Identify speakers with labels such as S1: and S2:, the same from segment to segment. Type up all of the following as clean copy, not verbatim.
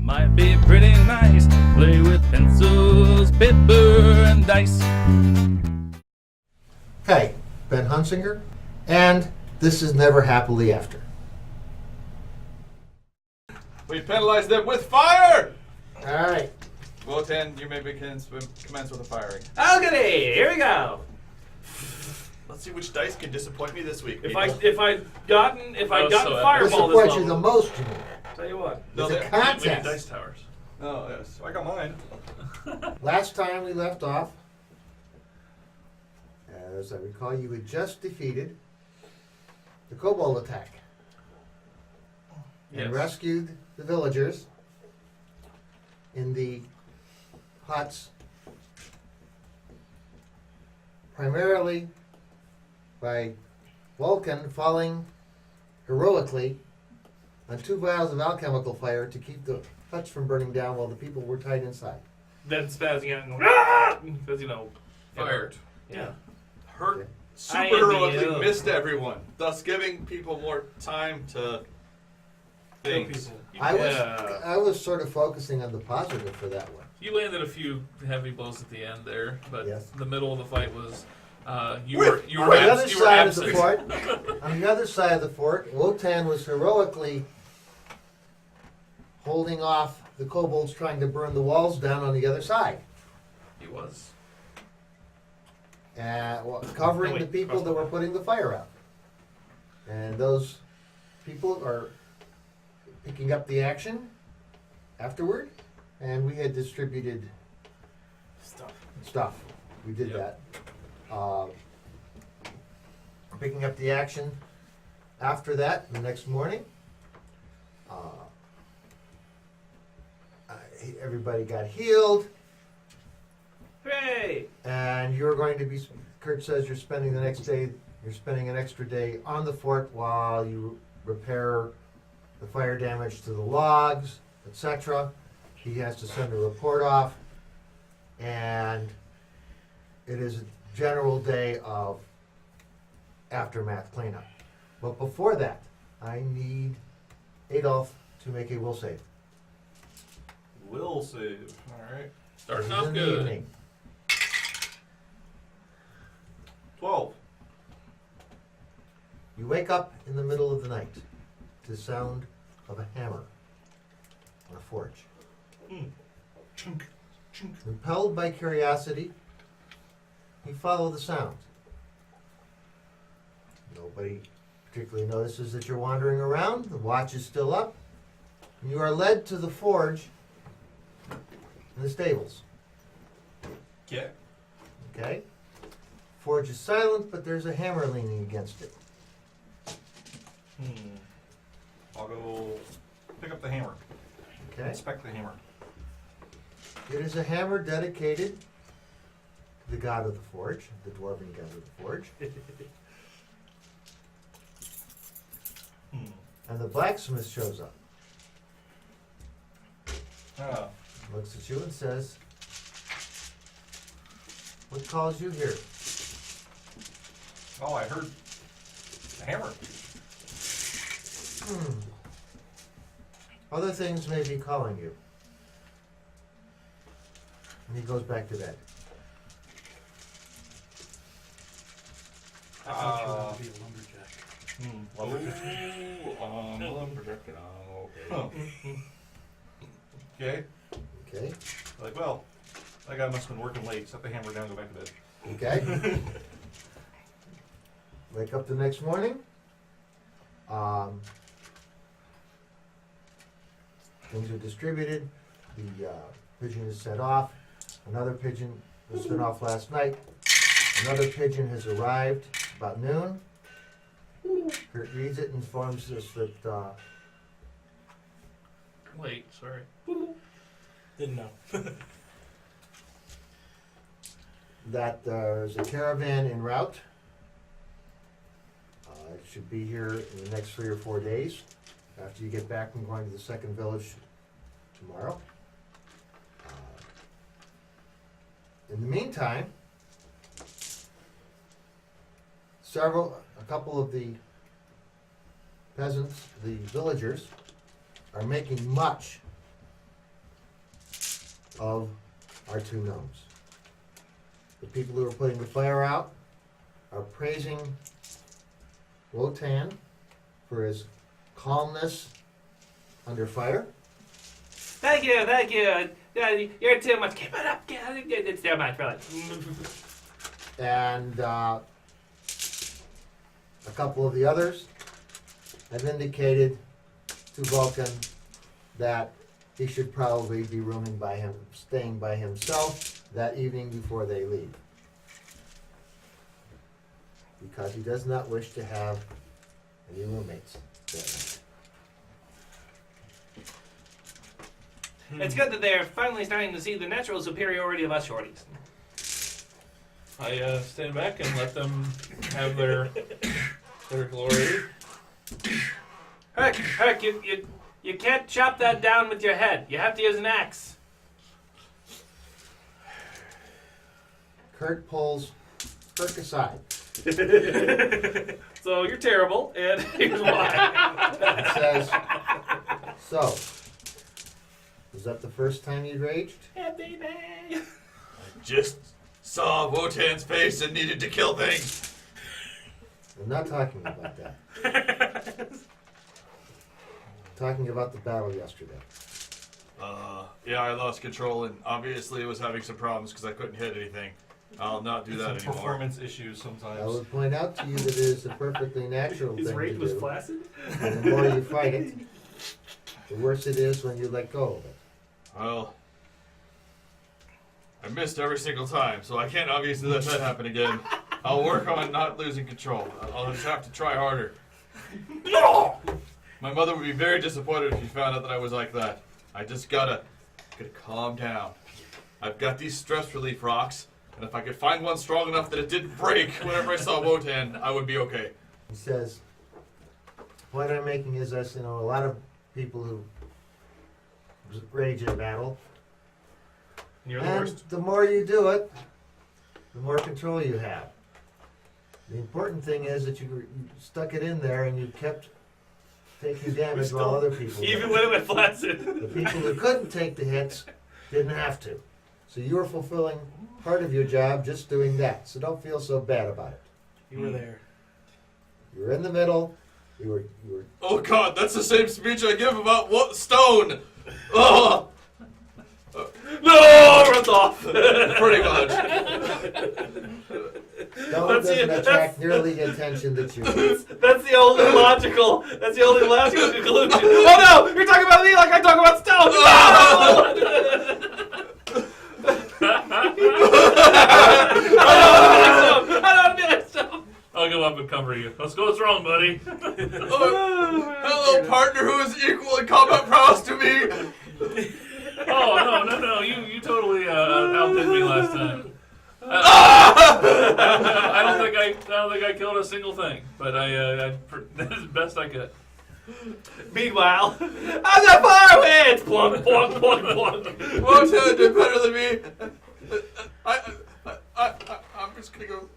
S1: might be pretty nice. Play with pencils, paper, and dice.
S2: Hey, Ben Hunsinger, and this is Never Happily After.
S3: We penalize them with fire!
S2: All right.
S3: Wotan, you may commence with the firing.
S4: Okay, here we go.
S5: Let's see which dice can disappoint me this week.
S4: If I'd gotten
S1: so
S4: fireball this
S2: Disappoint you
S4: level,
S2: the most, you mean.
S4: tell you what.
S2: It's a
S5: we need
S2: contest.
S5: dice towers.
S3: Oh, yes. I got mine.
S2: Last time we left off, as I recall, you had just defeated the kobold attack and
S1: Yes.
S2: rescued the villagers in the huts, primarily by Vulcan falling heroically on 2 vials of alchemical fire to keep the huts from burning down while the people were tied inside.
S4: Then spazzing out and going, ah! Because, you know.
S3: Fired.
S4: Yeah.
S3: Hurt
S2: Okay.
S3: super
S4: I
S3: heroically
S4: know.
S3: missed everyone, thus giving people more time to things.
S2: I was sort of focusing on the positive for that one.
S1: You landed a few heavy blows at the end there, but
S2: Yes.
S1: the middle of the fight was you
S2: On
S1: were
S2: the other
S1: you were
S2: side of the
S1: absent.
S2: fort, on the other side of the fort, Wotan was heroically holding off the kobolds trying to burn the walls down on the other side,
S1: He was.
S2: covering
S4: Wait,
S2: the people that were putting the fire out. And those people are picking up the action afterward, and we had distributed stuff. We did
S1: Yep.
S2: that. Picking up the action after that, the next morning, everybody got healed,
S4: Hey!
S2: and you're going to be, Kurt says you're spending the next day, you're spending an extra day on the fort while you repair the fire damage to the logs, etc. He has to send a report off, and it is a general day of aftermath cleanup. But before that, I need Adolf to make a will save.
S5: Will save.
S3: Alright.
S1: Starting
S2: This is
S1: off
S2: in the
S1: good.
S2: evening.
S5: 12.
S2: You wake up in the middle of the night to the sound of a hammer on a forge.
S5: Chunk, chunk.
S2: Impelled by curiosity, you follow the sound. Nobody particularly notices that you're wandering around. The watch is still up. And you are led to the forge in the stables.
S5: Okay.
S2: Okay? Forge is silent, but there's a hammer leaning against it.
S5: I'll go pick up the hammer.
S2: Okay?
S5: Inspect the hammer.
S2: It is a hammer dedicated to the god of the forge, the dwarven god of the forge. And the blacksmith shows up,
S5: Ah.
S2: looks at you and says, "What calls you here?"
S5: Oh, I heard the hammer.
S2: Other things may be calling you. And he goes back to bed.
S6: I thought you were going to be a lumberjack.
S3: Lumberjack. Okay.
S5: Huh. Okay.
S2: Okay?
S5: Like, well, that guy must have been working late. Set the hammer down, go back to bed.
S2: Okay? Wake up the next morning. Things are distributed. The pigeon is set off. Another pigeon was sent off last night. Another pigeon has arrived about noon. Kurt reads it and informs us that
S1: Wait, sorry.
S6: Didn't know.
S2: that there's a caravan en route. It should be here in the next 3 or 4 days. After you get back from going to the second village tomorrow. In the meantime, a couple of the peasants, the villagers, are making much of our two gnomes. The people who are putting the fire out are praising Wotan for his calmness under fire.
S4: Thank you. You're too much. Keep it up. It's too much, really.
S2: And a couple of the others have indicated to Vulcan that he should probably be staying by himself that evening before they leave. Because he does not wish to have any roommates that night.
S4: It's good that they're finally starting to see the natural superiority of us shorties.
S1: I stand back and let them have their glory.
S4: Herc, you can't chop that down with your head. You have to use an axe.
S2: Kurt pulls Kirk aside
S4: So you're terrible, and here's why.
S2: and says, "So, was that the first time you raged?"
S4: Yeah, baby.
S3: Just saw Wotan's face and needed to kill things.
S2: I'm not talking about that. I'm talking about the battle yesterday.
S3: Yeah, I lost control and obviously was having some problems because I couldn't hit anything. I'll not do
S5: Some
S3: that anymore.
S5: performance issues sometimes.
S2: I would point out to you that it is a perfectly natural
S4: His
S2: thing
S4: rage
S2: to
S4: was
S2: do.
S4: flaccid?
S2: And the more you fight it, the worse it is when you let go of it.
S3: Well, I missed every single time, so I can't obviously let that happen again. I'll work on not losing control. I'll just have to try harder.
S4: No!
S3: My mother would be very disappointed if she found out that I was like that. I just gotta calm down. I've got these stress relief rocks, and if I could find one strong enough that it didn't break whenever I saw Wotan, I would be okay.
S2: He says, the point I'm making is this, a lot of people who rage in battle,
S4: You're the
S2: and
S4: worst.
S2: the more you do it, the more control you have. The important thing is that you stuck it in there and you kept taking damage while other people
S4: Even
S2: didn't.
S4: when it went flaccid.
S2: The people who couldn't take the hits didn't have to. So you were fulfilling part of your job just doing that. So don't feel so bad about it.
S6: You were there.
S2: You were in the middle. You were
S3: Oh god, that's the same speech I give about what stone! Oh!
S4: No! Runs off!
S3: Pretty much.
S2: Stone
S4: That's
S2: doesn't
S4: it.
S2: attract nearly the attention that you need.
S4: That's the only logical conclusion. Oh no! You're talking about me like I talk about stone! I don't want to be like stone!
S1: I'll go up and cover you. Let's go. What's wrong, buddy?
S3: Hello, partner who is equal in combat prowess to me!
S1: Oh no! You totally outdid me last time. I don't think I killed a single thing, but I did as best I could.
S4: Meanwhile, I'm not far away! It's plunk, plunk, plunk, plunk.
S3: Wotan did better than me! I'm just gonna go.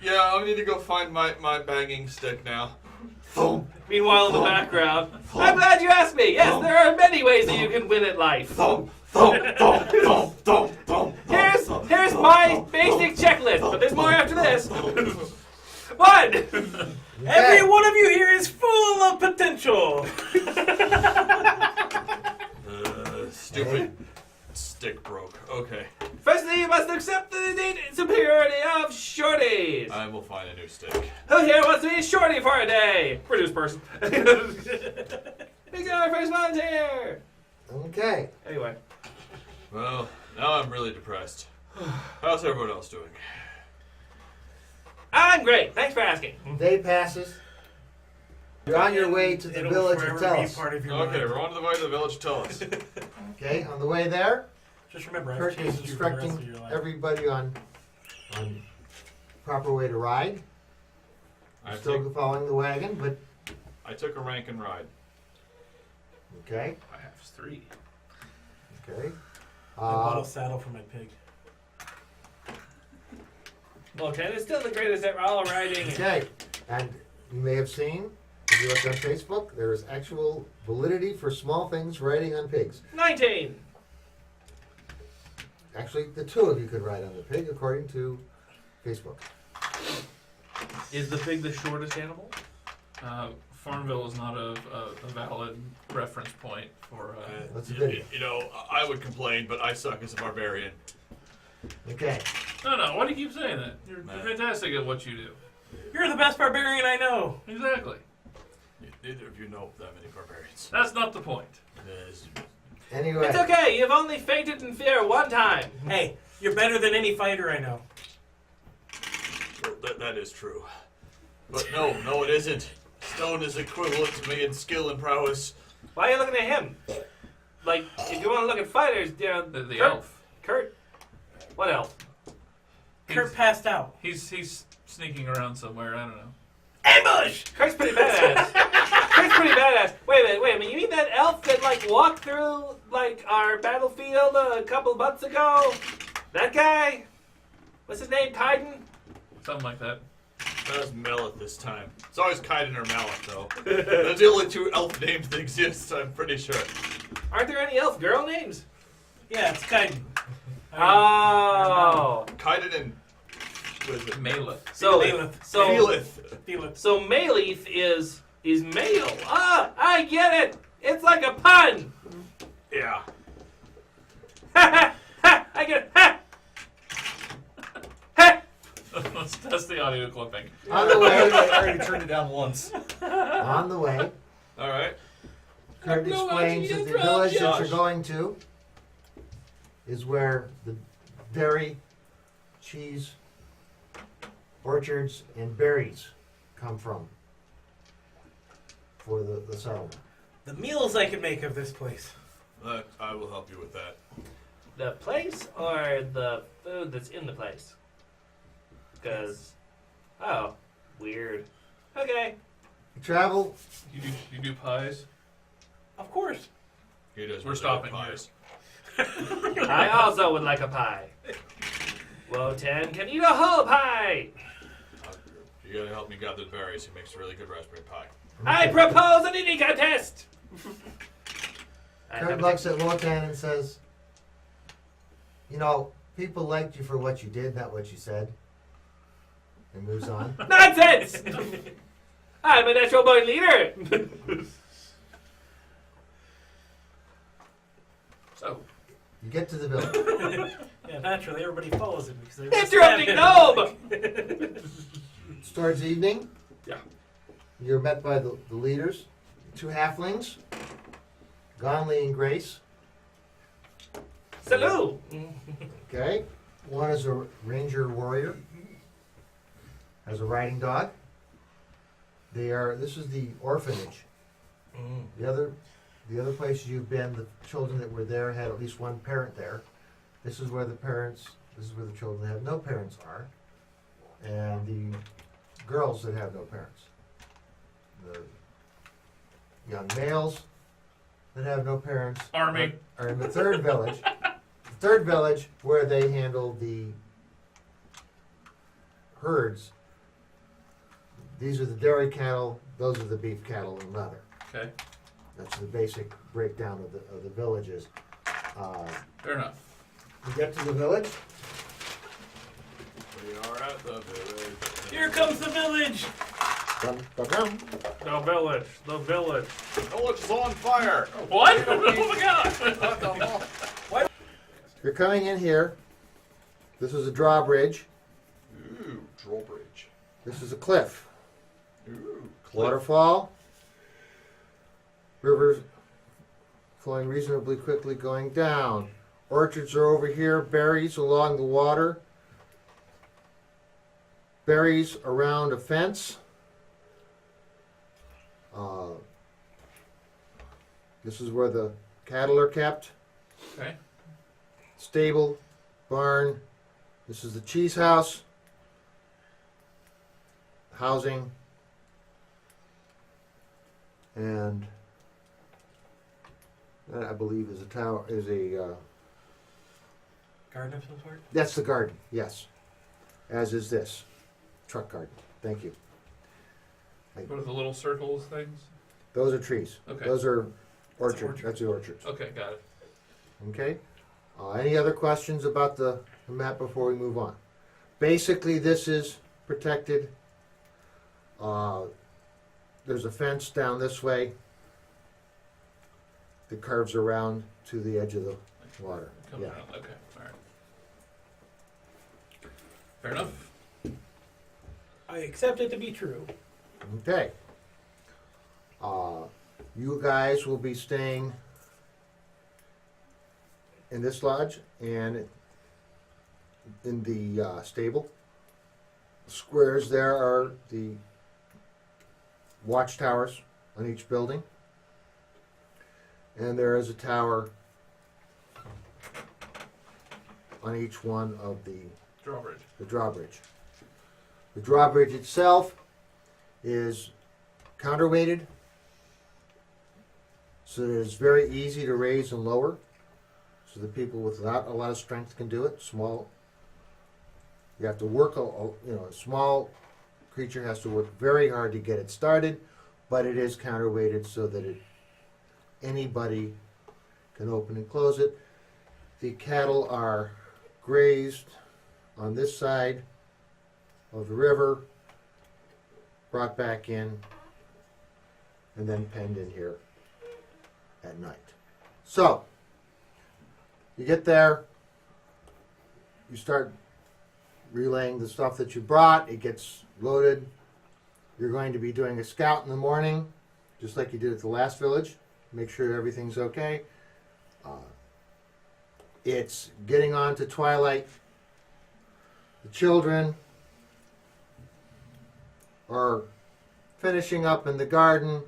S3: Yeah, I need to go find my banging stick now. Thump,
S4: Meanwhile, in the background, I'm glad you asked me. Yes, there are many ways that you can win at life.
S3: thump, thump, thump, thump, thump, thump.
S4: Here's my basic checklist, but there's more after this. 1.
S6: Every one of you here is full of potential.
S3: Stupid stick broke. Okay,
S4: Firstly, you must accept the innate superiority of shorties.
S3: I will find a new stick.
S4: Who here wants to be a shorty for a day? Produce person. Pick our first volunteer.
S2: Okay.
S4: Anyway.
S3: Well, now I'm really depressed. How's everyone else doing?
S4: I'm great. Thanks for asking.
S2: Day passes. You're on your way to the
S6: It'll
S2: village of
S6: forever be
S2: Tellus.
S6: part of your
S3: Okay,
S6: mind.
S3: we're on to the way to the village. Tell us.
S2: Okay, on the way there,
S6: Just remember, I've
S2: Kurt is
S6: changed you for the rest of
S2: instructing
S6: your life.
S2: everybody on proper way to ride.
S3: I
S2: Still following the wagon, but
S3: took a rank and ride.
S2: okay,
S1: I have 3.
S2: okay.
S6: I bought a saddle for my pig.
S4: Wotan is still the greatest at all riding.
S2: Okay, and you may have seen, if you look on Facebook, there is actual validity for small things riding on pigs.
S4: 19.
S2: Actually, the two of you could ride on the pig, according to Facebook.
S4: Is the pig the shortest animal?
S1: Farmville is not a valid reference point for.
S2: That's a good
S3: You know, I would complain, but I suck as a barbarian.
S2: Okay.
S1: No, why do you keep saying that? You're fantastic at what you do.
S6: You're the best barbarian I know.
S1: Exactly.
S3: Neither of you know that many barbarians.
S1: That's not the point.
S3: Yes.
S2: Anyway.
S4: It's okay. You've only fainted in fear one time.
S6: Hey, you're better than any fighter I know.
S3: Well, that is true. But no, it isn't. Stone is equivalent to me in skill and prowess.
S4: Why are you looking at him? Like, if you want to look at fighters, you know,
S1: The
S4: Kurt,
S1: elf.
S4: Kurt? What elf?
S6: Kurt passed out.
S1: He's sneaking around somewhere. I don't know.
S6: Ambush!
S4: Kurt's pretty badass. Kurt's pretty badass. Wait a minute. You mean that elf that, like, walked through, like, our battlefield a couple months ago? That guy? What's his name? Titan?
S1: Something like that.
S3: That was Melith this time. It's always Kaiden or Malith, though. Those are the only two elf names that exist, I'm pretty sure.
S4: Aren't there any elf girl names?
S6: Yeah, it's Kaiden.
S4: Oh.
S3: Kaiden and... What is it?
S1: Mela.
S4: So
S6: Malith.
S3: Felith.
S6: Felix.
S4: So Malith is male. Ah, I get it. It's like a pun.
S3: Yeah.
S4: Ha ha ha! I get it. Ha! Ha!
S1: Let's test the audio clipping.
S2: On the
S5: I
S2: way.
S5: already turned it down once.
S2: On the way.
S3: Alright.
S2: Kurt
S1: No,
S2: explains
S1: I
S2: that the
S1: can't
S2: village that
S3: Josh.
S2: you're going to is where the dairy, cheese, orchards, and berries come from for the settlement.
S6: The meals I can make of this place.
S3: I will help you with that.
S4: The place or the food that's in the place? Because, oh, weird. Okay.
S2: You travel.
S1: You do pies.
S6: Of course.
S3: He does
S1: We're
S3: really
S1: stopping
S3: good pies.
S4: I also would like a pie. Wotan can eat a whole pie.
S3: You gotta help me gather the berries. He makes a really good raspberry pie.
S4: I propose an eating contest.
S2: Kurt looks at Wotan and says, "You know, people liked you for what you did, not what you said." And moves on.
S4: Nonsense! I'm a natural born leader.
S1: So,
S2: You get to the village.
S6: Yeah, naturally, everybody follows him because they're
S4: Interrupting gnome.
S2: It's towards evening.
S1: Yeah.
S2: You're met by the leaders, two halflings, Gonley and Grace.
S4: Salute.
S2: Okay. One is a ranger warrior, has a riding dog. This is the orphanage. The other places you've been, the children that were there had at least one parent there. This is where the children that have no parents are. And the girls that have no parents. The young males that have no parents
S1: Army.
S2: are in the third village. The third village where they handle the herds. These are the dairy cattle, those are the beef cattle and leather.
S1: Okay.
S2: That's the basic breakdown of the villages.
S1: Fair enough.
S2: You get to the village.
S3: We are at the village.
S6: Here comes the village.
S2: Dum, dum, dum.
S4: The village. The village.
S3: The village is on fire.
S1: What? Oh my god.
S2: You're coming in here. This is a drawbridge.
S3: Ooh, drawbridge.
S2: This is a cliff.
S3: Ooh,
S2: Waterfall. Rivers flowing reasonably quickly going down. Orchards are over here. Berries along the water. Berries around a fence. This is where the cattle are kept.
S1: Okay.
S2: Stable, barn. This is the cheese house. Housing. And that, I believe, is a tower.
S6: Garden of some sort?
S2: That's the garden. Yes. As is this truck garden. Thank you.
S1: What are the little circles things?
S2: Those are trees.
S1: Okay.
S2: Those are orchards.
S6: orchard.
S2: That's the orchards.
S1: Okay, got it.
S2: Okay. Any other questions about the map before we move on? Basically, this is protected. There's a fence down this way that curves around to the edge of the water.
S1: Come
S2: Yeah.
S1: around. Okay. All right. Fair enough.
S6: I accept it to be true.
S2: Okay. You guys will be staying in this lodge and in the stable. Squares there are the watchtowers on each building. And there is a tower on each one of the
S1: Drawbridge.
S2: drawbridge. The drawbridge itself is counterweighted, so that it's very easy to raise and lower, so that people without a lot of strength can do it. Small, you have to work, a small creature has to work very hard to get it started, but it is counterweighted so that anybody can open and close it. The cattle are grazed on this side of the river, brought back in, and then penned in here at night. So, you get there, you start relaying the stuff that you brought, it gets loaded. You're going to be doing a scout in the morning, just like you did at the last village. Make sure everything's okay. It's getting on to twilight. The children are finishing up in the garden.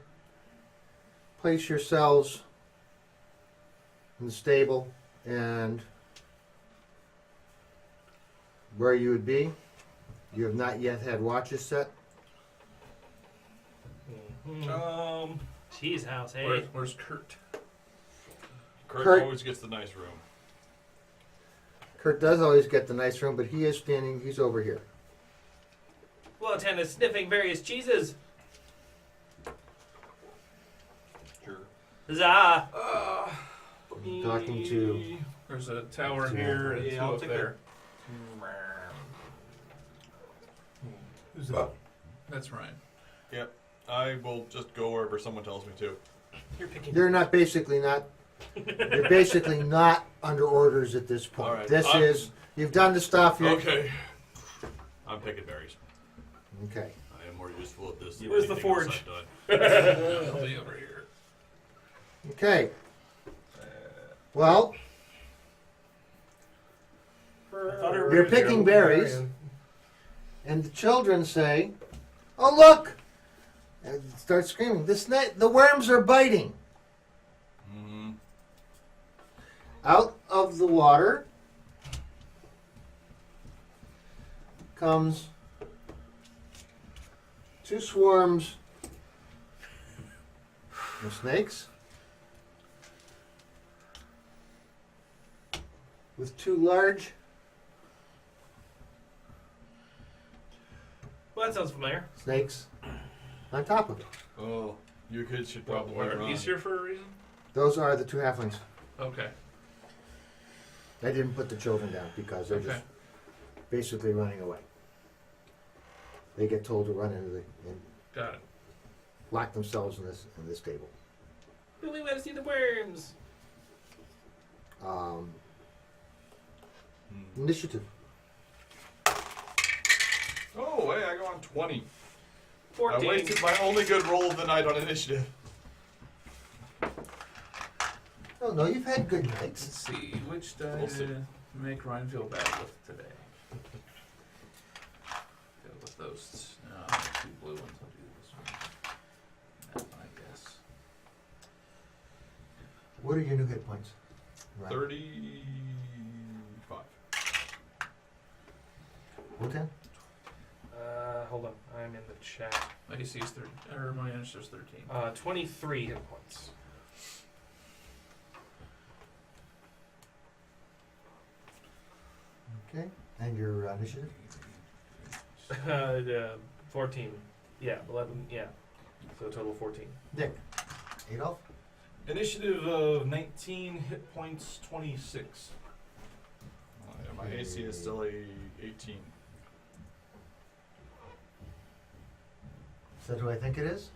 S2: Place yourselves in the stable and where you would be. You have not yet had watches set.
S4: Cheese house, hey.
S1: Where's Kurt?
S2: Kurt-
S3: always gets the nice room.
S2: Kurt does always get the nice room, but he is standing, he's over here.
S4: Wotan is sniffing various cheeses.
S5: Sure.
S4: Huzzah!
S2: Talking to,
S1: There's a tower
S2: Yeah.
S1: here and two
S5: I'll
S1: up
S5: take
S1: there.
S5: Who's that?
S1: That's Ryan.
S3: Yep. I will just go wherever someone tells me to.
S6: You're picking.
S2: you're not basically not, you're basically not under orders at this point.
S3: All right.
S2: This is, you've done the stuff, you're,
S3: Okay. I'm picking berries.
S2: okay.
S3: I am more useful at this than
S6: Where's the
S3: anything else
S6: forge?
S3: I've done.
S1: I'll be over here.
S2: Okay. Well,
S6: I thought everybody
S2: You're
S6: was
S2: picking
S6: here.
S2: berries. and the children say, "Oh look!" and start screaming. The worms are biting.
S3: Mm-hmm.
S2: Out of the water comes two swarms of snakes with two large
S4: Well, that sounds familiar.
S2: snakes on top of it.
S3: Oh, you kids should
S1: Well,
S3: probably run.
S1: he's here for a reason?
S2: Those are the two halflings.
S1: Okay.
S2: I didn't put the children down because they're
S1: Okay.
S2: just basically running away. They get told to run and
S1: Got it.
S2: lock themselves in this table.
S4: We want to see the worms.
S2: Initiative.
S3: Oh, hey, I go on 20. I
S4: 14.
S3: wasted my only good roll of the night on initiative.
S2: Oh no, you've had good
S1: Let's
S2: nights.
S1: see. Which die
S3: We'll see.
S1: to make Ryan feel bad with today? Go with those. No, two blue ones. I'll do this one. That one, I guess.
S2: What are your new hit points? Right.
S3: 35.
S2: Wotan?
S4: Hold on. I'm in the chat.
S1: My AC is 30, or my initiative's 13.
S4: 23 hit points.
S2: Okay. And your initiative?
S4: 14. Yeah, 11. Yeah. So total 14.
S2: Dick. Adolf?
S5: Initiative of 19, hit points 26.
S3: And my AC is still a 18.
S2: Is that who I think it is?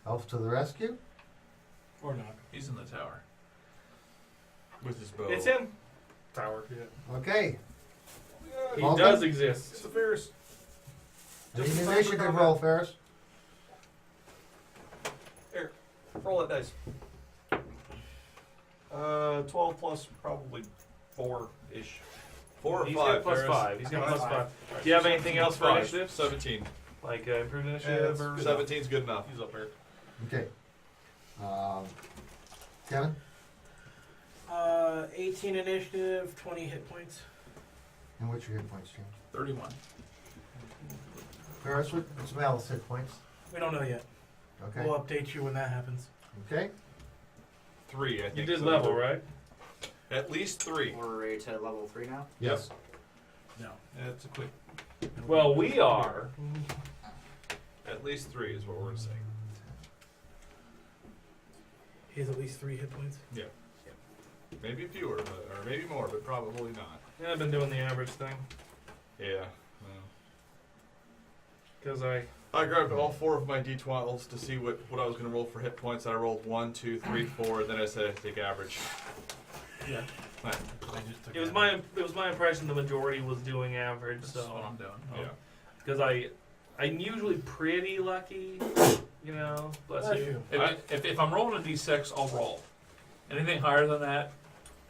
S2: Elf to the rescue?
S6: Or not.
S1: He's in the tower.
S3: With his bow.
S4: It's him.
S5: Tower. Yeah.
S2: Okay.
S4: He
S2: Well
S4: does
S2: done.
S4: exist.
S5: It's the Ferris.
S2: Any
S5: Just the
S2: initiative
S5: same
S2: roll, Ferris.
S5: Here, roll that dice. 12 plus probably 4-ish.
S3: 4 or
S4: He's
S3: 5.
S4: got plus
S3: Ferris.
S4: 5. He's got plus 5.
S5: Right,
S4: Do you have
S5: so
S4: anything else for
S3: 5.
S4: initiative?
S3: 17.
S4: Like improved
S5: Yeah,
S4: initiative
S5: it's
S4: or
S5: good.
S3: 17's good enough.
S5: He's up there.
S2: Okay. Kevin?
S6: 18 initiative, 20 hit points.
S2: And what's your hit points, James?
S1: 31.
S2: Ferris, what's Mal's hit points?
S6: We don't know yet.
S2: Okay.
S6: We'll update you when that happens.
S2: Okay.
S3: 3, I think.
S4: you did
S3: so.
S4: level, right?
S3: At least 3.
S7: We're ready to level 3 now?
S2: Yes.
S6: No.
S5: Yeah, it's a quick.
S4: Well, we are.
S3: At least 3 is what we're saying.
S6: He has at least 3 hit points.
S3: Yeah. Maybe fewer, or maybe more, but probably not.
S4: Yeah, I've been doing the average thing.
S3: Yeah.
S4: Because I.
S3: I grabbed all 4 of my d12s to see what I was going to roll for hit points. I rolled 1, 2, 3, 4, and then I said I'd take average.
S6: Yeah.
S3: Right.
S4: It was my impression the majority was doing average,
S1: That's
S4: so
S1: what I'm doing.
S3: Yeah.
S4: because I'm usually pretty lucky, you know. Bless
S6: Bless
S4: you.
S6: you.
S1: If I'm rolling a d6, I'll roll. Anything higher than that,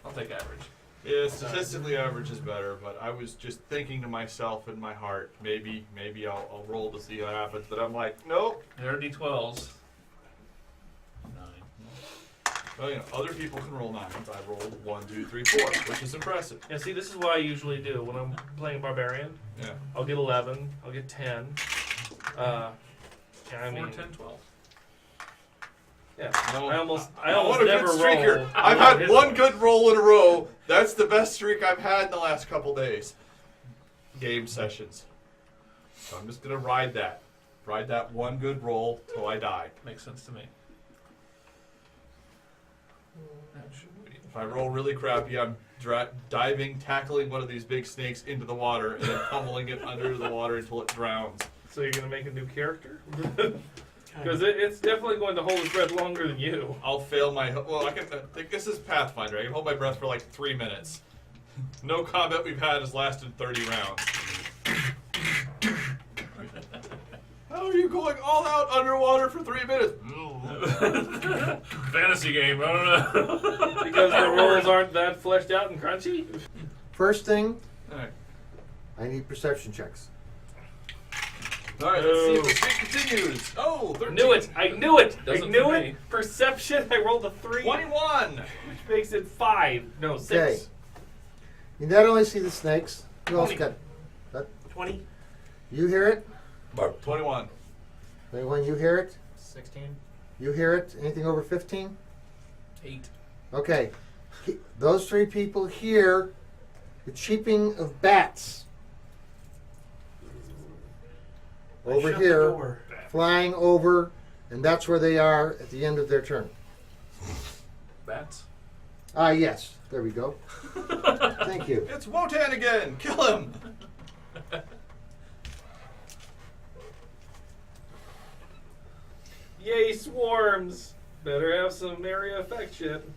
S1: I'll take average.
S3: Yeah, statistically average is better, but I was just thinking to myself in my heart, maybe I'll roll to see what happens, but I'm like, nope.
S1: There are d12s. 9.
S3: Well, you know, other people can roll 9s. I rolled 1, 2, 3, 4, which is impressive.
S4: Yeah, see, this is what I usually do when I'm playing barbarian.
S3: Yeah.
S4: I'll get 11. I'll get 10. Yeah, I
S1: 4,
S4: mean,
S1: 10, 12.
S4: yeah.
S3: No,
S4: I almost
S3: I'm a
S4: never
S3: good streaker.
S4: roll.
S3: I've
S4: below
S3: had
S4: hit
S3: one
S4: points.
S3: good roll in a row. That's the best streak I've had in the last couple days. Game sessions. So I'm just gonna ride that. Ride that one good roll till I die.
S1: Makes sense to me. That should be.
S3: If I roll really crappy, I'm diving, tackling one of these big snakes into the water, and then pummeling it under the water until it drowns.
S4: So you're gonna make a new character? Because it's definitely going to hold its breath longer than you.
S3: I'll fail my. Well, I think this is Pathfinder. I can hold my breath for like 3 minutes. No combat we've had has lasted 30 rounds. How are you going all out underwater for 3 minutes?
S1: Fantasy game, I don't know.
S4: Because the rolls aren't that fleshed out and crunchy.
S2: First thing,
S3: Alright.
S2: I need perception checks.
S3: Alright, let's see if the streak continues. Oh, 13.
S4: Knew it! I knew it!
S1: Doesn't
S4: I knew
S1: for
S4: it!
S1: me.
S4: Perception, I rolled a 3.
S3: 21.
S4: Which makes it 5. No, 6.
S2: Okay. You not only see the snakes, you also
S6: 20.
S2: got.
S6: 20.
S2: You hear it?
S3: 21.
S2: Anyone you hear it?
S7: 16.
S2: You hear it? Anything over 15?
S1: 8.
S2: Okay. Those 3 people hear the cheeping of bats
S6: I
S2: over
S6: shut the
S2: here,
S6: door.
S2: flying over, and that's where they are at the end of their turn.
S1: Bats.
S2: Ah, yes. There we go. Thank you.
S3: It's Wotan again. Kill him.
S4: Yay, swarms! Better have some area effect shit.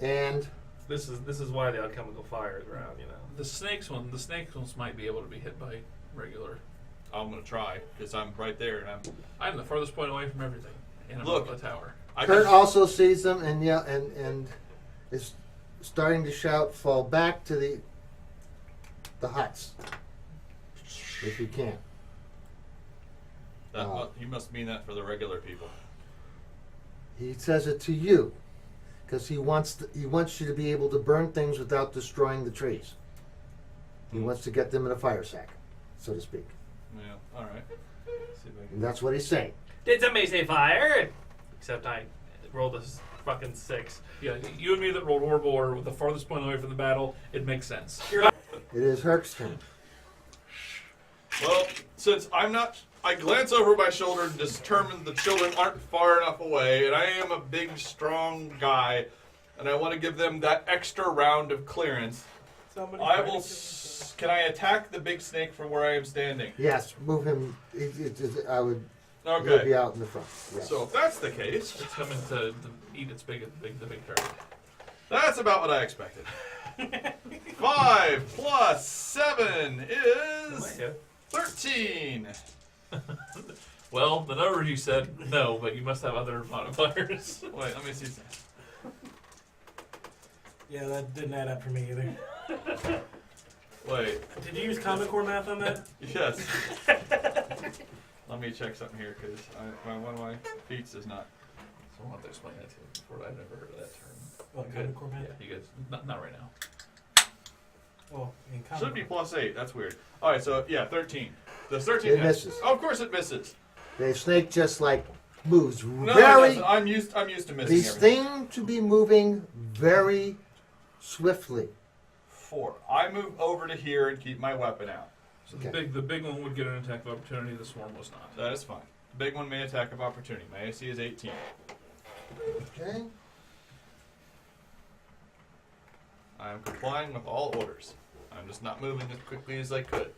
S2: And
S4: This is why the alchemical fire is around, you know.
S1: The snakes ones might be able to be hit by regular.
S3: I'm gonna try because I'm right there and
S1: I'm the furthest point away from everything. And I'm
S3: Look.
S1: up the tower.
S3: I
S2: Kurt
S3: can,
S2: also sees them and and is starting to shout, "Fall back to the huts, if you can."
S3: you must mean that for the regular people.
S2: He says it to you because he wants you to be able to burn things without destroying the trees. He wants to get them in a fire sack, so to speak,
S3: Yeah. All right. See if I can.
S2: and that's what he's saying.
S4: Did somebody say fire? Except I rolled a fucking 6.
S1: Yeah, you and me that rolled horrible or with the farthest point away from the battle, it makes sense.
S2: It is Herc's turn.
S3: Well, since I glance over my shoulder and determine the children aren't far enough away, and I am a big, strong guy. and I want to give them that extra round of clearance.
S6: Somebody
S3: I
S6: tried
S3: will.
S6: to kill
S3: Can I attack the big snake from where I am standing?
S2: Yes, move him. I would. He'll
S3: Okay.
S2: be out in the front. Yes.
S3: So if that's the case,
S4: It's coming to eat its the big target.
S3: that's about what I expected. 5 plus 7 is 13.
S4: Well, the number you said no, but you must have other modifiers.
S3: Wait, let me see.
S6: Yeah, that didn't add up for me either.
S3: Wait,
S6: Did you use Common Core math on that?
S3: yes. Let me check something here because one of my feats is not.
S4: So I want to explain that to you before. I've never heard of that term.
S6: What, Common Core math?
S4: Yeah, you guys, not right now.
S6: Well, in Common
S3: Should be
S6: Core.
S3: plus 8. That's weird. All right, so yeah, 13. Does 13
S2: It
S3: hit?
S2: misses.
S3: Oh, of course it misses.
S2: The snake just like moves
S3: No, it
S2: very.
S3: doesn't. I'm used to missing
S2: These
S3: everything.
S2: things to be moving very swiftly.
S3: 4. I move over to here and keep my weapon out.
S4: So
S2: Okay.
S4: the big one would get an attack of opportunity. The swarm was not.
S3: That is fine. The big one may attack of opportunity. My AC is 18.
S2: Okay.
S3: I am complying with all orders. I'm just not moving as quickly as I could.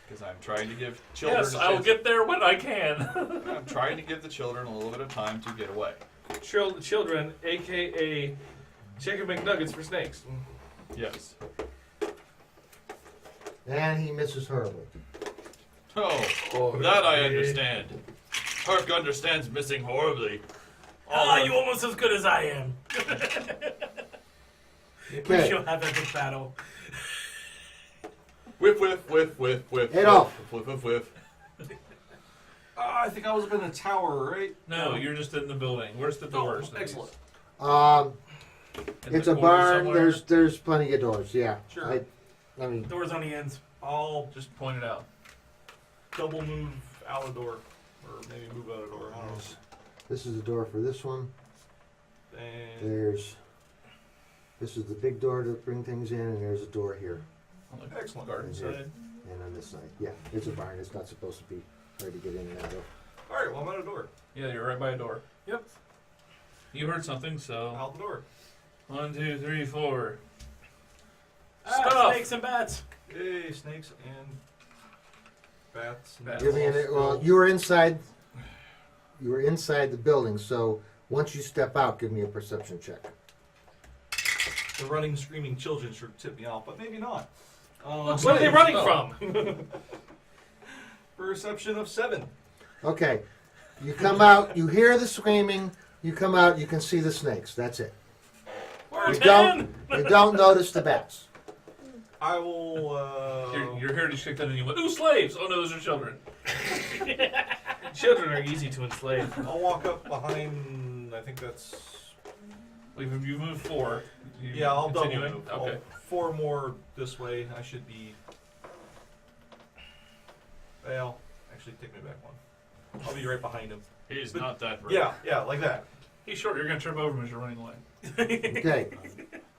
S3: Because I'm trying to give children
S4: Yes,
S3: a
S4: I will
S3: chance-
S4: get there when I can.
S3: I'm trying to give the children a little bit of time to get away.
S4: Children, aka chicken McNuggets for snakes.
S3: Yes.
S2: And he misses horribly.
S3: Oh, that I understand. Herc understands missing horribly.
S6: Ah, you almost as good as I am. We
S2: Okay.
S6: shall have epic battle.
S3: Whiff, whiff, whiff, whiff, whiff.
S2: Head off.
S3: Whiff, whiff, whiff.
S5: I think I was up in the tower, right?
S4: No, you're just in the building. Where's the doors?
S5: Oh, excellent.
S4: In
S2: It's
S4: the
S2: a
S4: corner
S2: barn.
S4: somewhere?
S2: There's plenty of doors. Yeah.
S5: Sure.
S2: I mean,
S6: Doors on the ends.
S5: I'll
S4: Just point it out.
S5: double move out a door, or maybe move out a door. I don't know.
S2: this is the door for this one.
S5: And
S2: This is the big door to bring things in, and there's a door here
S4: On the
S5: Excellent.
S4: garden
S2: And here.
S4: side.
S2: and on this side. Yeah, it's a barn. It's not supposed to be hard to get in and out of.
S5: all right, well I'm at a door.
S4: Yeah, you're right by a door.
S6: Yep.
S4: You heard something, so
S5: Out the door.
S4: 1, 2, 3, 4.
S6: Ah,
S4: Stuff.
S6: snakes and bats.
S5: Yay, snakes and bats. And
S4: Bats.
S2: Give me well, you were inside. You were inside the building, so once you step out, give me a perception check.
S5: The running, screaming children should tip me off, but maybe not.
S6: What are they running
S4: Oh.
S6: from?
S5: Perception of 7.
S2: Okay, you come out. You hear the screaming. You come out. You can see the snakes. That's it.
S6: We're
S2: You
S6: 10.
S2: don't notice the bats.
S5: I will.
S4: Your heritage kicked in and you went, ooh, slaves! Oh no, those are children.
S6: Children are easy to enslave.
S5: I'll walk up behind. I think that's.
S4: Well, you moved 4.
S5: Yeah, I'll double
S4: continuing?
S5: move.
S4: Okay.
S5: 4 more this way. I should be. Well, actually, take me back 1. I'll be right behind him.
S3: He's not that brave.
S5: Yeah, like that.
S4: He's short. You're going to trip over him as you're running away.
S2: Okay.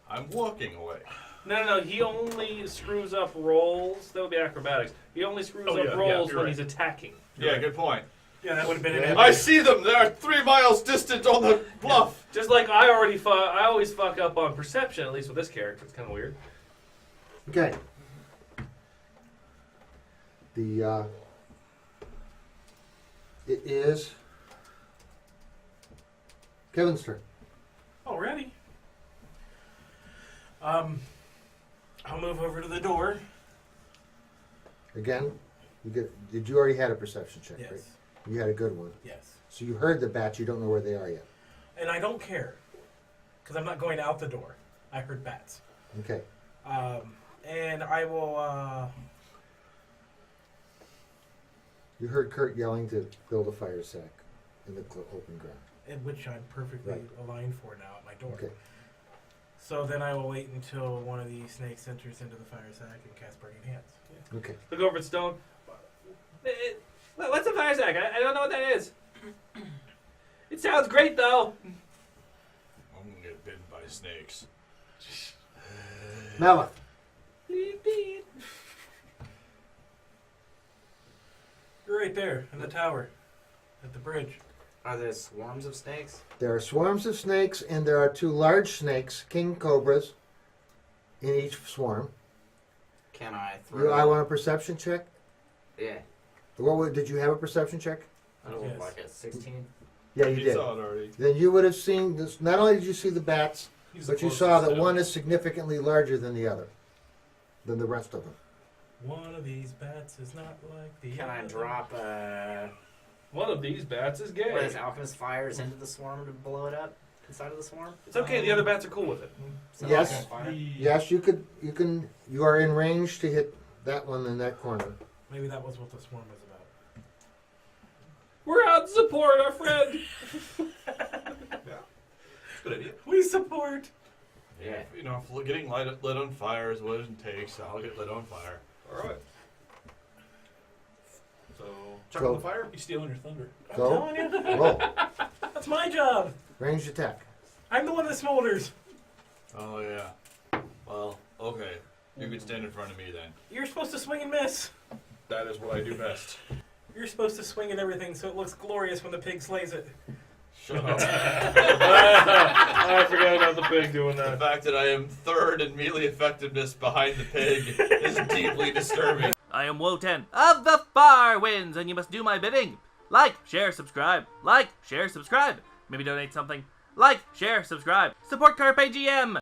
S3: I'm walking away.
S4: No. He only screws up rolls. That would be acrobatics. He only screws
S6: Oh,
S4: up
S6: yeah,
S4: rolls
S6: you're
S4: when
S6: right.
S4: he's attacking.
S3: Yeah, good point.
S6: Yeah, that would have been an
S3: I
S6: epic.
S3: see them. They are 3 miles distant on the bluff.
S4: Just like I always fuck up on perception, at least with this character. It's kind of weird.
S2: Okay. The it is Kevin's turn.
S6: Already. I'll move over to the door.
S2: Again, did you already had a perception check?
S6: Yes.
S2: Right? You had a good one.
S6: Yes.
S2: So you heard the bats. You don't know where they are yet.
S6: And I don't care. Because I'm not going out the door. I heard bats.
S2: Okay.
S6: And I will,
S2: You heard Kurt yelling to build a fire sack in the open ground.
S6: in which I'm perfectly
S2: Right.
S6: aligned for now at my door.
S2: Okay.
S6: So then I will wait until one of these snakes enters into the fire sack and cast Burning Hands.
S2: Okay.
S4: Look over at Stone. What's a fire sack? I don't know what that is. It sounds great, though.
S3: I'm gonna get bitten by snakes.
S2: Melith.
S6: You're right there in the tower at the bridge.
S7: Are there swarms of snakes?
S2: There are swarms of snakes, and there are 2 large snakes, king cobras, in each swarm.
S7: Can I throw?
S2: I want a perception check.
S7: Yeah.
S2: Did you have a perception check?
S7: I don't
S6: Yes.
S7: look like it. 16.
S2: Yeah, you
S3: He
S2: did.
S3: saw it already.
S2: Then you would have seen this. Not only did you see the bats,
S5: He's
S2: but
S5: the
S2: you saw that
S5: closest
S2: one
S5: to
S2: is significantly larger than the other, than the rest of them.
S6: One of these bats is not like the
S7: Can I
S6: other.
S7: drop
S5: one of these bats is gay.
S7: what is alchemist fires into the swarm to blow it up inside of the swarm?
S4: It's okay. The other bats are cool with it.
S7: So
S2: Yes.
S7: alchemist fire?
S2: Yes, you could. You can. You are in range to hit that one in that corner.
S6: Maybe that was what the swarm was about.
S4: We're out to support our friend.
S3: Good idea.
S6: We support.
S7: Yeah.
S3: You know, if getting lit on fire is what it takes, I'll get lit on fire.
S5: Alright. So, chuck
S2: Go.
S5: on the fire, be stealing your thunder.
S6: I'm
S2: Go.
S6: telling you.
S2: Roll.
S6: That's my job.
S2: Ranged attack.
S6: I'm the one that smolders.
S3: Oh, yeah. Well, okay. You can stand in front of me then.
S6: You're supposed to swing and miss.
S3: That is what I do best.
S6: You're supposed to swing at everything so it looks glorious when the pig slays it.
S3: Shut up.
S5: I forgot about the pig doing
S3: The
S5: that.
S3: fact that I am 3rd in melee effectiveness behind the pig is deeply disturbing.
S8: I am Wotan of the Far Winds, and you must do my bidding. Like, share, subscribe. Like, share, subscribe. Maybe donate something. Like, share, subscribe. Support Carpe GM.